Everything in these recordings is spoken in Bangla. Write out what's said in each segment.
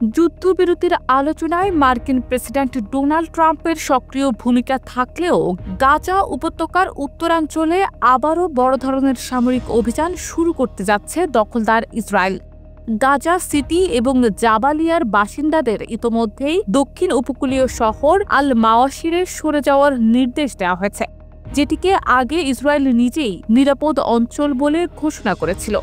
যুদ্ধবিরতির আলোচনায় মার্কিন প্রেসিডেন্ট ডোনাল্ড ট্রাম্পের সক্রিয় ভূমিকা থাকলেও গাজা উপত্যকার উত্তরাঞ্চলে আবারও বড় ধরনের সামরিক অভিযান শুরু করতে যাচ্ছে দখলদার ইসরায়েল। গাজা সিটি এবং জাবালিয়ার বাসিন্দাদের ইতোমধ্যেই দক্ষিণ উপকূলীয় শহর আল মাওয়াসিরে সরে যাওয়ার নির্দেশ দেওয়া হয়েছে, যেটিকে আগে ইসরায়েল নিজেই নিরাপদ অঞ্চল বলে ঘোষণা করেছিল।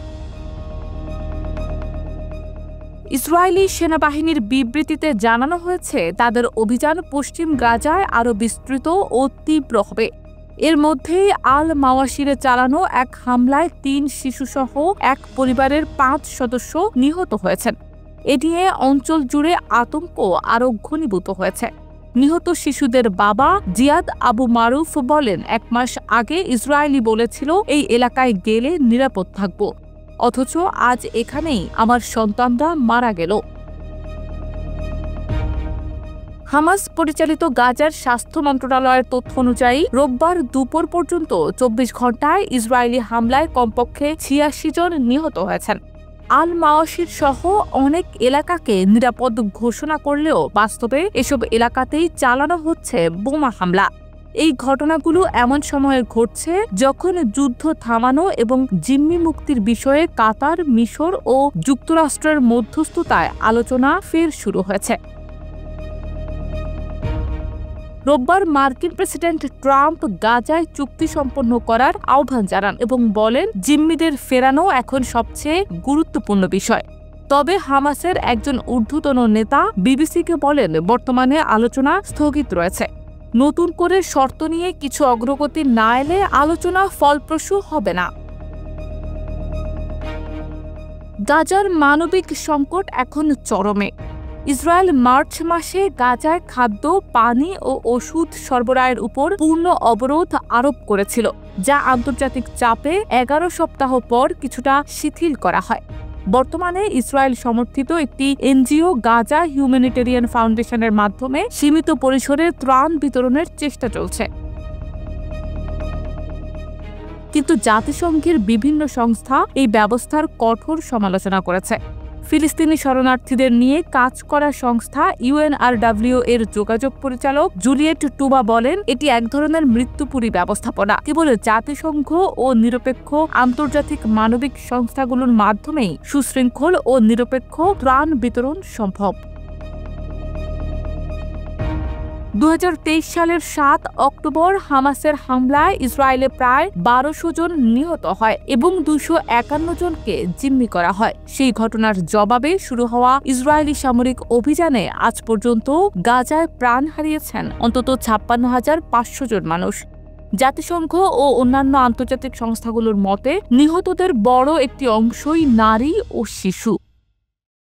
ইসরায়েলি সেনাবাহিনীর বিবৃতিতে জানানো হয়েছে তাদের অভিযান পশ্চিম গাজায় আরও বিস্তৃত ও তীব্র হবে। এর মধ্যেই আল মাওয়াসিরে চালানো এক হামলায় ৩ শিশুসহ এক পরিবারের ৫ সদস্য নিহত হয়েছেন। এ নিয়ে অঞ্চল জুড়ে আতঙ্ক আরও ঘনীভূত হয়েছে। নিহত শিশুদের বাবা জিয়াদ আবু মারুফ বলেন, ১ মাস আগে ইসরায়েলি বলেছিল এই এলাকায় গেলে নিরাপদ থাকব, অথচ আজ এখানেই আমার সন্তানরা মারা গেল। হামাস পরিচালিত গাজার স্বাস্থ্য মন্ত্রণালয়ের তথ্য অনুযায়ী রোববার দুপুর পর্যন্ত ২৪ ঘণ্টায় ইসরায়েলি হামলায় কমপক্ষে ৮৬ জন নিহত হয়েছেন। আল মাওয়াসির সহ অনেক এলাকাকে নিরাপদ ঘোষণা করলেও বাস্তবে এসব এলাকাতেই চালানো হচ্ছে বোমা হামলা। এই ঘটনাগুলো এমন সময়ে ঘটছে যখন যুদ্ধ থামানো এবং জিম্মি মুক্তির বিষয়ে কাতার, মিশর ও যুক্তরাষ্ট্রের মধ্যস্থতায় আলোচনা ফের শুরু হয়েছে। রোববার মার্কিন প্রেসিডেন্ট ট্রাম্প গাজায় চুক্তি সম্পন্ন করার আহ্বান জানান এবং বলেন, জিম্মিদের ফেরানো এখন সবচেয়ে গুরুত্বপূর্ণ বিষয়। তবে হামাসের একজন ঊর্ধ্বতন নেতা বিবিসিকে বলেন, বর্তমানে আলোচনা স্থগিত রয়েছে। নতুন করে শর্ত নিয়ে কিছু অগ্রগতি না এলে আলোচনা ফলপ্রসূ হবে না। গাজার মানবিক সংকট এখন চরমে। ইসরায়েল মার্চ মাসে গাজায় খাদ্য, পানি ও ওষুধ সরবরাহের উপর পূর্ণ অবরোধ আরোপ করেছিল, যা আন্তর্জাতিক চাপে ১১ সপ্তাহ পর কিছুটা শিথিল করা হয়। বর্তমানে ইসরায়েল সমর্থিত একটি এনজিও গাজা হিউম্যানিটেরিয়ান ফাউন্ডেশনের মাধ্যমে সীমিত পরিসরে ত্রাণ বিতরণের চেষ্টা চলছে। কিন্তু জাতিসংঘের বিভিন্ন সংস্থা এই ব্যবস্থার কঠোর সমালোচনা করেছে। ফিলিস্তিনি শরণার্থীদের নিয়ে কাজ করা সংস্থা UNRW এর যোগাযোগ পরিচালক জুলিয়েট টুবা বলেন, এটি এক ধরনের মৃত্যুপুরী ব্যবস্থাপনা। কেবল জাতিসংঘ ও নিরপেক্ষ আন্তর্জাতিক মানবিক সংস্থাগুলোর মাধ্যমেই সুশৃঙ্খল ও নিরপেক্ষ ত্রাণ বিতরণ সম্ভব। ২০২৩ সালের ৭ অক্টোবর হামাসের হামলায় ইসরায়েলে প্রায় ১২০০ জন নিহত হয় এবং ২৫১ জনকে জিম্মি করা হয়। সেই ঘটনার জবাবে শুরু হওয়া ইসরায়েলি সামরিক অভিযানে আজ পর্যন্ত গাজায় প্রাণ হারিয়েছেন অন্তত ৫৬,৫০০ জন মানুষ। জাতিসংঘ ও অন্যান্য আন্তর্জাতিক সংস্থাগুলোর মতে নিহতদের বড় একটি অংশই নারী ও শিশু।